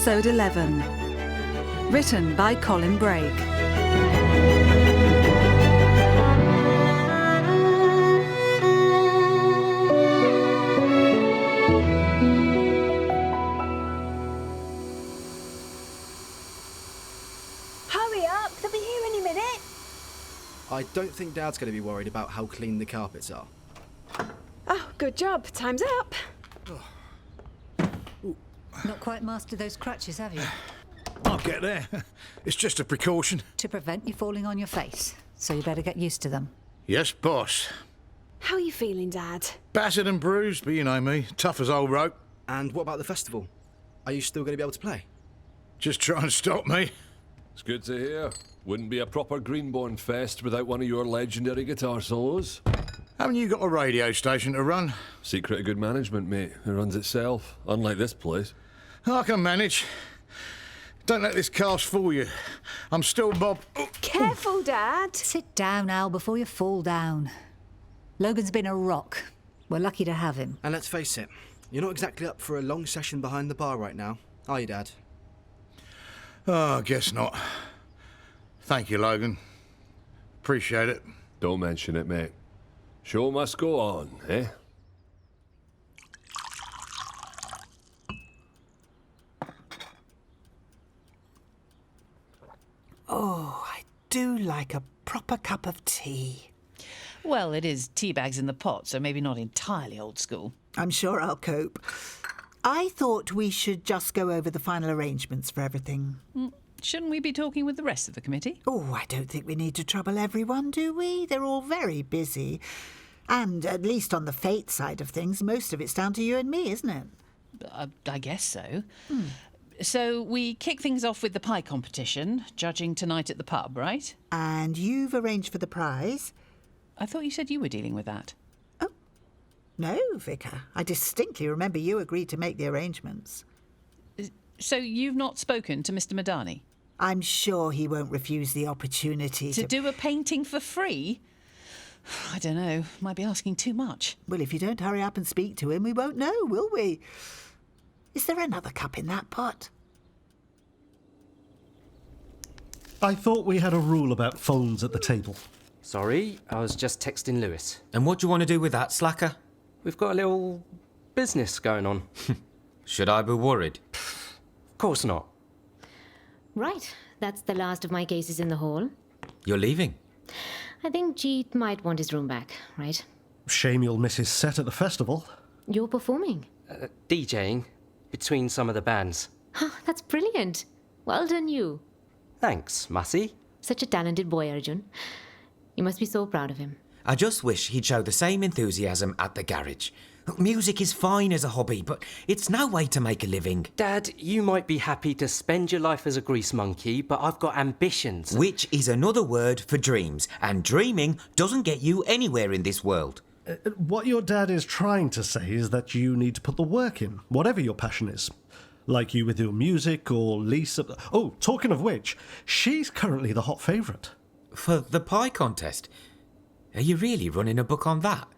Episode 11. Written by Colin Brake. Hurry up, they'll be here any minute. I don't think Dad's going to be worried about how clean the carpets are. Oh, good job. Time's up. Not quite mastered those crutches, have you? I'll get there. It's just a precaution. To prevent you falling on your face, so you better get used to them. Yes, boss. How are you feeling, Dad? Battered and bruised, but you know me, tough as old rope. And what about the festival? Are you still going to be able to play? Just try and stop me. It's good to hear. Wouldn't be a proper Greenborne fest without one of your legendary guitar solos. Haven't you got a radio station to run? Secret of good management, mate. It runs itself, unlike this place. I can manage. Don't let this cast fool you. I'm still Bob. Careful, Dad. Sit down, Al, before you fall down. Logan's been a rock. We're lucky to have him. And let's face it, you're not exactly up for a long session behind the bar right now, are you, Dad? Oh, I guess not. Thank you, Logan. Appreciate it. Don't mention it, mate. Show must go on, eh? Oh, I do like a proper cup of tea. Well, it is tea bags in the pot, so maybe not entirely old school. I'm sure I'll cope. I thought we should just go over the final arrangements for everything. Shouldn't we be talking with the rest of the committee? Oh, I don't think we need to trouble everyone, do we? They're all very busy. And at least on the fate side of things, most of it's down to you and me, isn't it? I guess so. So we kick things off with the pie competition, judging tonight at the pub, right? And you've arranged for the prize? I thought you said you were dealing with that. Oh, no, Vicar. I distinctly remember you agreed to make the arrangements. So you've not spoken to Mr. Madani? I'm sure he won't refuse the opportunity To do a painting for free? I don't know. Might be asking too much. Well, if you don't hurry up and speak to him, we won't know, will we? Is there another cup in that pot? I thought we had a rule about phones at the table. Sorry, I was just texting Lewis. And what do you want to do with that, slacker? We've got a little business going on. Should I be worried? Of course not. Right, that's the last of my cases in the hall. You're leaving? I think Jeet might want his room back, right? Shame you'll miss his set at the festival. You're performing. DJing between some of the bands. That's brilliant. Well done, you. Thanks, Massey. Such a talented boy, Arjun. You must be so proud of him. I just wish he'd show the same enthusiasm at the garage. Music is fine as a hobby, but it's no way to make a living. Dad, you might be happy to spend your life as a grease monkey, but I've got ambitions. Which is another word for dreams, and dreaming doesn't get you anywhere in this world. What your dad is trying to say is that you need to put the work in, whatever your passion is. Like you with your music or Lisa. Oh, talking of which, she's currently the hot favourite. For the pie contest? Are you really running a book on that?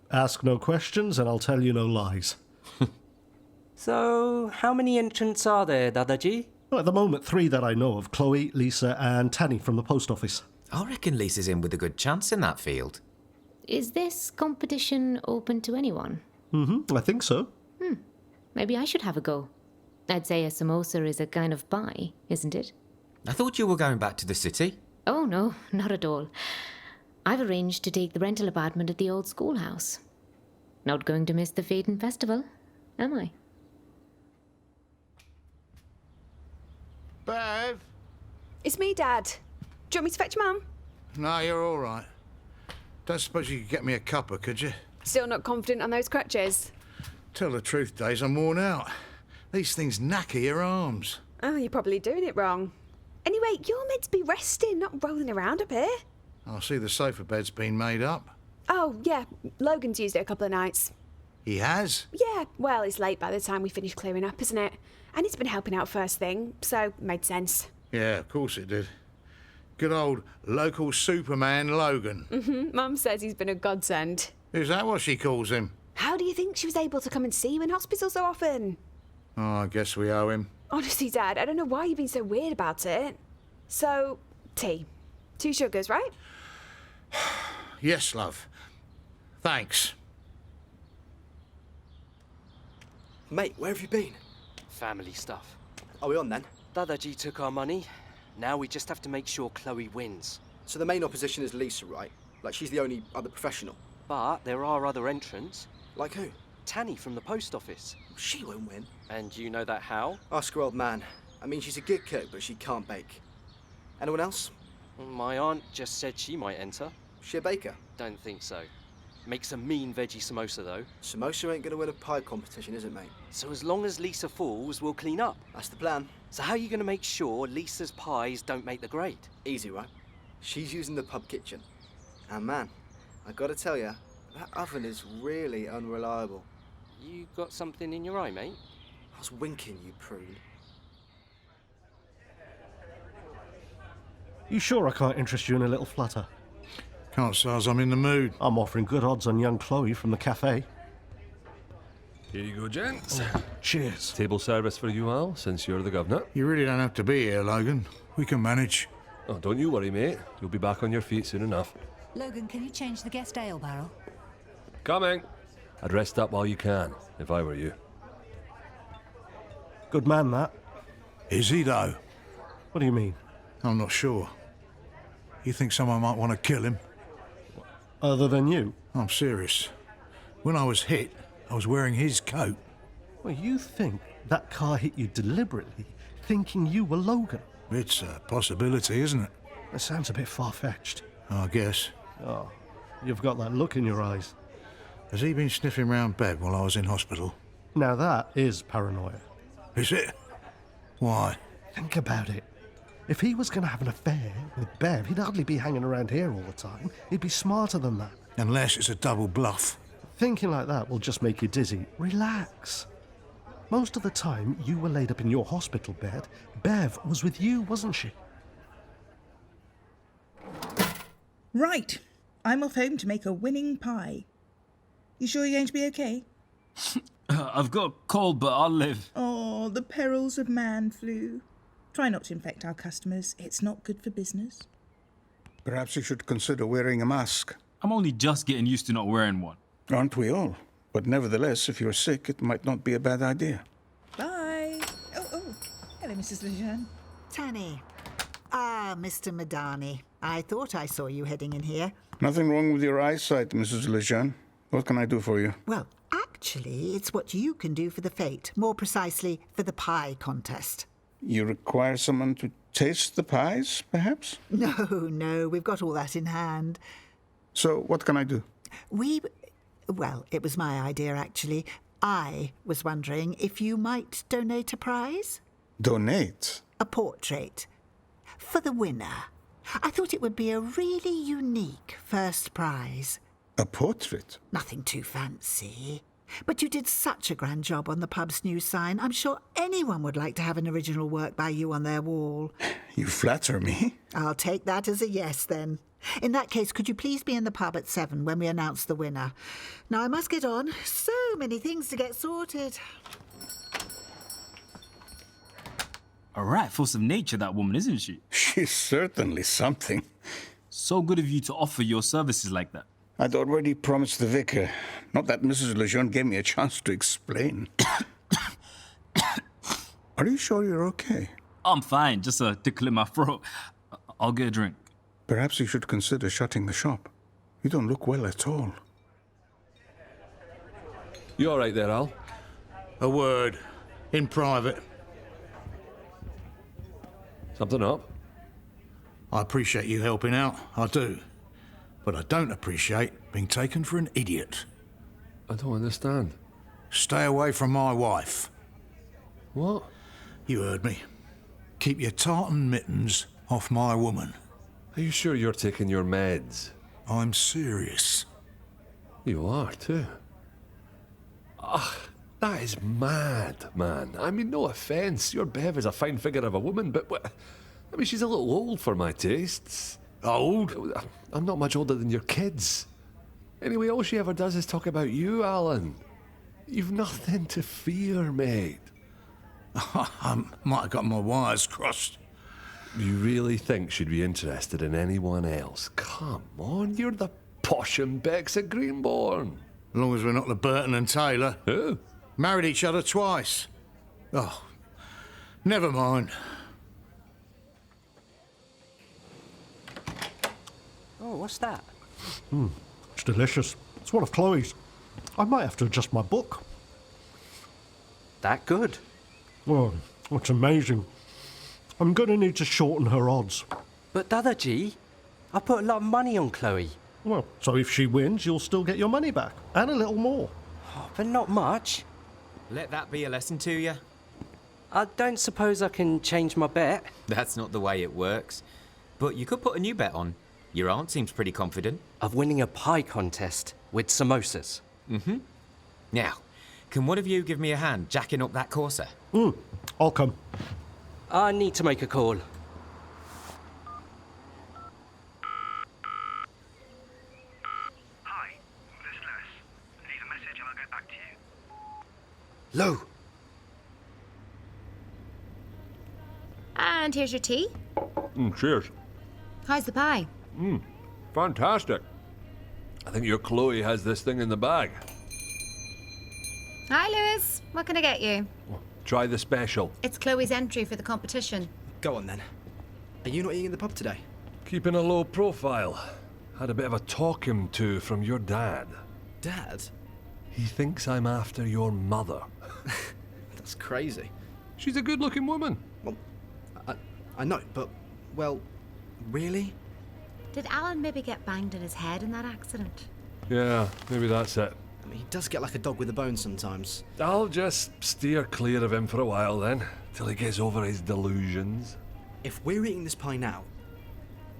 Ask no questions and I'll tell you no lies. So, how many entrants are there, Dadaji? Well, at the moment, 3 that I know of. Chloe, Lisa and Tanny from the post office. I reckon Lisa's in with a good chance in that field. Is this competition open to anyone? I think so. Maybe I should have a go. I'd say a samosa is a kind of pie, isn't it? I thought you were going back to the city. Oh, no, not at all. I've arranged to take the rental apartment at the old schoolhouse. Not going to miss the Phaeton Festival, am I? Bev? It's me, Dad. Do you want me to fetch Mum? No, you're all right. Don't suppose you could get me a cuppa, could you? Still not confident on those crutches? Tell the truth, Days, I'm worn out. These things knacker your arms. Oh, you're probably doing it wrong. Anyway, you're meant to be resting, not rolling around up here. I see the sofa bed's been made up. Oh, yeah. Logan's used it a couple of nights. He has? Yeah, well, it's late by the time we finish clearing up, isn't it? And he's been helping out first thing, so made sense. Yeah, of course it did. Good old local Superman Logan. Mum says he's been a godsend. Is that what she calls him? How do you think she was able to come and see you in hospital so often? Oh, I guess we owe him. Honestly, Dad, I don't know why you've been so weird about it. So, tea. 2 sugars, right? Yes, love. Thanks. Mate, where have you been? Family stuff. Are we on then? Dadaji took our money. Now we just have to make sure Chloe wins. So the main opposition is Lisa, right? Like, she's the only other professional. But there are other entrants. Like who? Tanny from the post office. She won't win. And you know that how? Ask her old man. I mean, she's a good cook, but she can't bake. Anyone else? My aunt just said she might enter. She a baker? Don't think so. Makes a mean veggie samosa, though. Samosa ain't gonna win a pie competition, is it, mate? So as long as Lisa falls, we'll clean up. That's the plan. So how are you going to make sure Lisa's pies don't make the grade? Easy, right? She's using the pub kitchen. And man, I gotta tell you, that oven is really unreliable. You got something in your eye, mate? I was winking, you prune. You sure I can't interest you in a little flutter? Can't say as I'm in the mood. I'm offering good odds on young Chloe from the cafe. Here you go, gents. Cheers. Table service for you, Al, since you're the governor. You really don't have to be here, Logan. We can manage. Oh, don't you worry, mate. You'll be back on your feet soon enough. Logan, can you change the guest ale barrel? Coming. I'd rest up while you can, if I were you. Good man, that. Is he, though? What do you mean? I'm not sure. You think someone might want to kill him? Other than you? I'm serious. When I was hit, I was wearing his coat. Well, you think that car hit you deliberately, thinking you were Logan? It's a possibility, isn't it? That sounds a bit far-fetched. I guess. Oh, you've got that look in your eyes. Has he been sniffing round Bev while I was in hospital? Now that is paranoia. Is it? Why? Think about it. If he was going to have an affair with Bev, he'd hardly be hanging around here all the time. He'd be smarter than that. Unless it's a double bluff. Thinking like that will just make you dizzy. Relax. Most of the time, you were laid up in your hospital bed. Bev was with you, wasn't she? Right. I'm off home to make a winning pie. You sure you're going to be okay? I've got a cold, but I'll live. Oh, the perils of man flu. Try not to infect our customers. It's not good for business. Perhaps you should consider wearing a mask. I'm only just getting used to not wearing one. Aren't we all? But nevertheless, if you're sick, it might not be a bad idea. Bye. Oh. Hello, Mrs. Lejeune. Tanny. Ah, Mr. Madani. I thought I saw you heading in here. Nothing wrong with your eyesight, Mrs. Lejeune. What can I do for you? Well, actually, it's what you can do for the fete. More precisely, for the pie contest. You require someone to taste the pies, perhaps? No, we've got all that in hand. So, what can I do? Well, it was my idea, actually. I was wondering if you might donate a prize? Donate? A portrait. For the winner. I thought it would be a really unique first prize. A portrait? Nothing too fancy. But you did such a grand job on the pub's new sign. I'm sure anyone would like to have an original work by you on their wall. You flatter me. I'll take that as a yes, then. In that case, could you please be in the pub at 7 when we announce the winner? Now, I must get on. So many things to get sorted. A right force of nature, that woman, isn't she? She's certainly something. So good of you to offer your services like that. I'd already promised the vicar. Not that Mrs. Lejeune gave me a chance to explain. Are you sure you're okay? I'm fine, just a tickle in my throat. I'll get a drink. Perhaps you should consider shutting the shop. You don't look well at all. You all right there, Al? A word. In private. Something up? I appreciate you helping out. I do. But I don't appreciate being taken for an idiot. I don't understand. Stay away from my wife. What? You heard me. Keep your tartan mittens off my woman. Are you sure you're taking your meds? I'm serious. You are, too. Ugh, that is mad, man. I mean, no offence. Your Bev is a fine figure of a woman, but I mean, she's a little old for my tastes. Old? I'm not much older than your kids. Anyway, all she ever does is talk about you, Alan. You've nothing to fear, mate. I might have got my wires crossed. You really think she'd be interested in anyone else? Come on, you're the posh and Becks at Greenborne. As long as we're not the Burton and Taylor. Who? Married each other twice. Oh, never mind. Oh, what's that? It's delicious. It's one of Chloe's. I might have to adjust my book. That good? Oh, it's amazing. I'm going to need to shorten her odds. But Dada G, I put a lot of money on Chloe. Well, so if she wins, you'll still get your money back. And a little more. Oh, but not much. Let that be a lesson to you. I don't suppose I can change my bet. That's not the way it works. But you could put a new bet on. Your aunt seems pretty confident. Of winning a pie contest with samosas. Mm-hmm. Now, can one of you give me a hand jacking up that courser? I'll come. I need to make a call. Hi, this is Lewis. Leave a message and I'll get back to you. Lou! And here's your tea. Cheers. How's the pie? Fantastic. I think your Chloe has this thing in the bag. Hi, Lewis. What can I get you? Try the special. It's Chloe's entry for the competition. Go on then. Are you not eating in the pub today? Keeping a low profile. Had a bit of a talking to from your dad. Dad? He thinks I'm after your mother. That's crazy. She's a good-looking woman. Well, I know, but, well, really? Did Alan maybe get banged in his head in that accident? Yeah, maybe that's it. I mean, he does get like a dog with a bone sometimes. I'll just steer clear of him for a while then, till he gets over his delusions. If we're eating this pie now,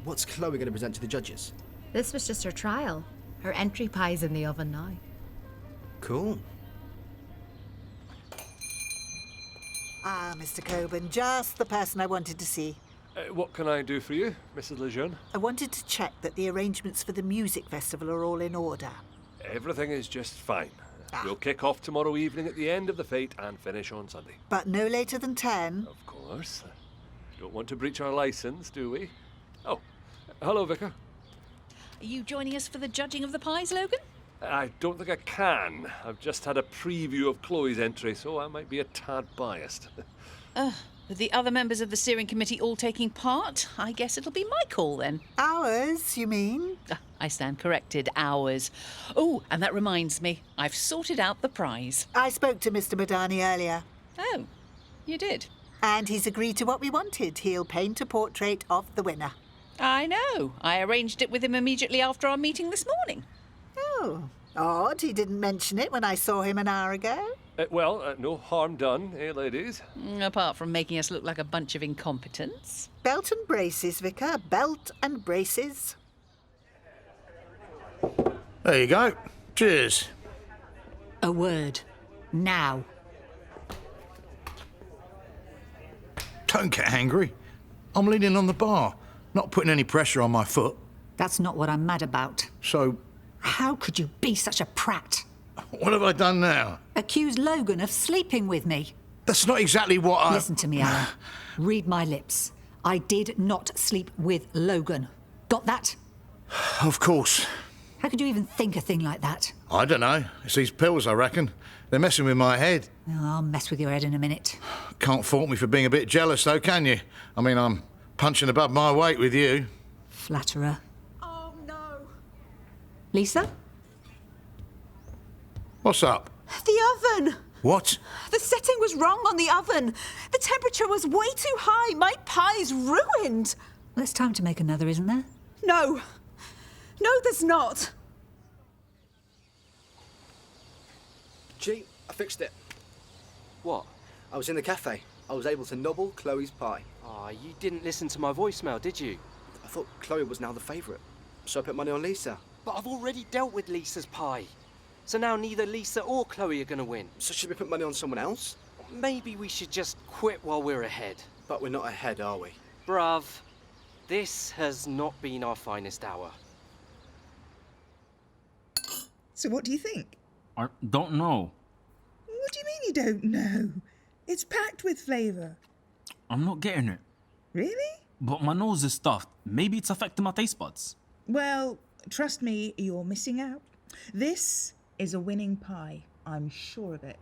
what's Chloe going to present to the judges? This was just her trial. Her entry pie's in the oven now. Cool. Ah, Mr. Coburn, just the person I wanted to see. What can I do for you, Mrs. Lejeune? I wanted to check that the arrangements for the music festival are all in order. Everything is just fine. We'll kick off tomorrow evening at the end of the fete and finish on Sunday. But no later than 10. Of course. Don't want to breach our license, do we? Oh, hello, Vicar. Are you joining us for the judging of the pies, Logan? I don't think I can. I've just had a preview of Chloe's entry, so I might be a tad biased. With the other members of the steering committee all taking part, I guess it'll be my call then. Ours, you mean? I stand corrected, ours. Oh, and that reminds me, I've sorted out the prize. I spoke to Mr. Madani earlier. Oh, you did? And he's agreed to what we wanted. He'll paint a portrait of the winner. I know. I arranged it with him immediately after our meeting this morning. Oh, odd. He didn't mention it when I saw him an hour ago. No harm done, eh, ladies? Apart from making us look like a bunch of incompetents. Belt and braces, Vicar. Belt and braces. There you go. Cheers. A word. Now. Don't get angry. I'm leaning on the bar, not putting any pressure on my foot. That's not what I'm mad about. So, How could you be such a prat? what have I done now? Accuse Logan of sleeping with me. That's not exactly what I... Listen to me, Alan. Read my lips. I did not sleep with Logan. Got that? Of course. How could you even think a thing like that? I don't know. It's these pills, I reckon. They're messing with my head. Oh, I'll mess with your head in a minute. Can't fault me for being a bit jealous, though, can you? I mean, I'm punching above my weight with you. Flatterer. Oh, no. Lisa? What's up? The oven! What? The setting was wrong on the oven. The temperature was way too high. My pie's ruined. Well, it's time to make another, isn't there? No. No, there's not. Jeet, I fixed it. What? I was in the cafe. I was able to nobble Chloe's pie. Ah, you didn't listen to my voicemail, did you? I thought Chloe was now the favourite, so I put money on Lisa. But I've already dealt with Lisa's pie. So now neither Lisa or Chloe are going to win. So should we put money on someone else? Maybe we should just quit while we're ahead. But we're not ahead, are we? Bruv, this has not been our finest hour. So what do you think? I don't know. What do you mean you don't know? It's packed with flavour. I'm not getting it. Really? But my nose is stuffed. Maybe it's affecting my taste buds. Well, trust me, you're missing out. This is a winning pie. I'm sure of it.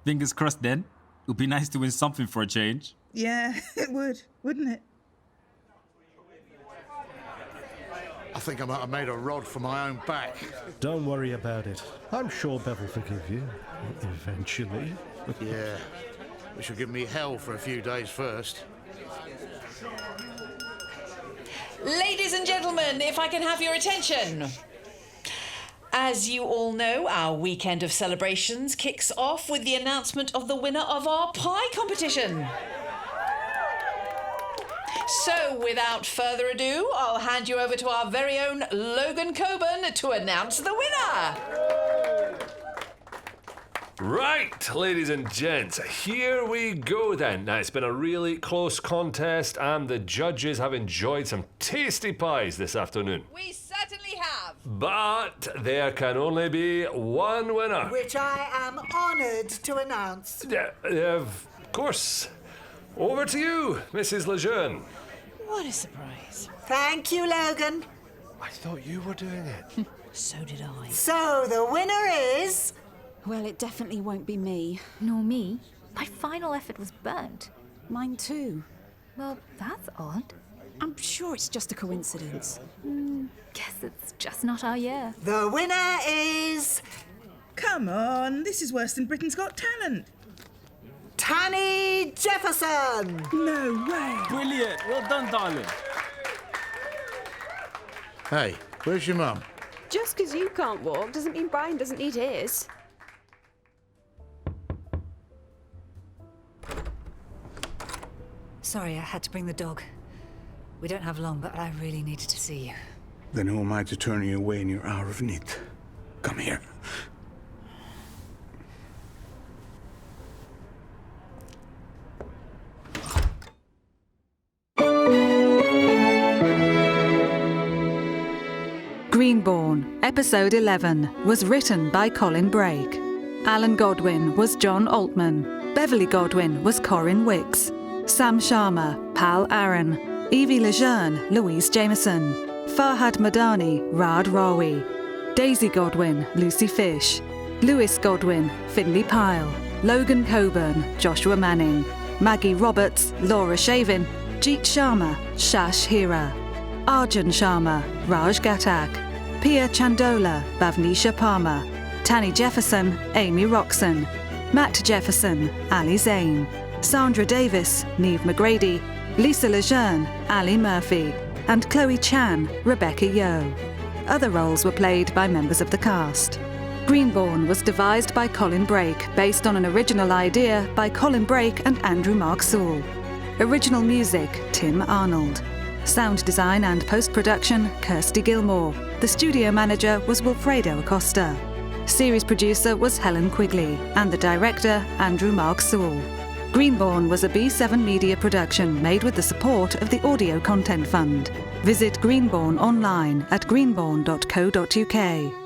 Fingers crossed then. It would be nice to win something for a change. Yeah, it would, wouldn't it? I think I might have made a rod for my own back. Don't worry about it. I'm sure Bev will forgive you. Eventually. Yeah. Which will give me hell for a few days first. Ladies and gentlemen, if I can have your attention. As you all know, our weekend of celebrations kicks off with the announcement of the winner of our pie competition. So, without further ado, I'll hand you over to our very own Logan Coburn to announce the winner. Right, ladies and gents, here we go then. Now, it's been a really close contest, and the judges have enjoyed some tasty pies this afternoon. We certainly have. But there can only be one winner. Which I am honoured to announce. Of course. Over to you, Mrs. Lejeune. What a surprise. Thank you, Logan. I thought you were doing it. So did I. So the winner is... Well, it definitely won't be me. Nor me. My final effort was burnt. Mine too. Well, that's odd. I'm sure it's just a coincidence. Guess it's just not our year. The winner is... Come on, this is worse than Britain's Got Talent. Tanny Jefferson! No way! Brilliant. Well done, darling. Hey, where's your mum? Just because you can't walk doesn't mean Brian doesn't need his. Sorry, I had to bring the dog. We don't have long, but I really needed to see you. Then who am I to turn you away in your hour of need? Come here. Greenborne, Episode 11, was written by Colin Brake. Alan Godwin was John Altman. Beverly Godwin was Corrinne Wicks. Sam Sharma, Pal Aaron. Evie Lejeune, Louise Jameson. Farhad Madani, Raad Rawi. Daisy Godwin, Lucy Fish. Lewis Godwin, Finley Pyle. Logan Coburn, Joshua Manning. Maggie Roberts, Laura Shavin. Jeet Sharma, Shash Hira. Arjun Sharma, Raj Gatak. Pia Chandola, Bhavnisha Palmer. Tanny Jefferson, Amy Roxon. Matt Jefferson, Ali Zane. Sandra Davis, Neve McGrady. Lisa Lejeune, Ali Murphy. And Chloe Chan, Rebecca Yo. Other roles were played by members of the cast. Greenborne was devised by Colin Brake, based on an original idea by Colin Brake and Andrew Mark Sewell. Original music, Tim Arnold. Sound design and post-production, Kirsty Gilmore. The studio manager was Wilfredo Acosta. Series producer was Helen Quigley, and the director, Andrew Mark Sewell. Greenborne was a B7 Media production made with the support of the Audio Content Fund. Visit Greenborne online at greenborne.co.uk.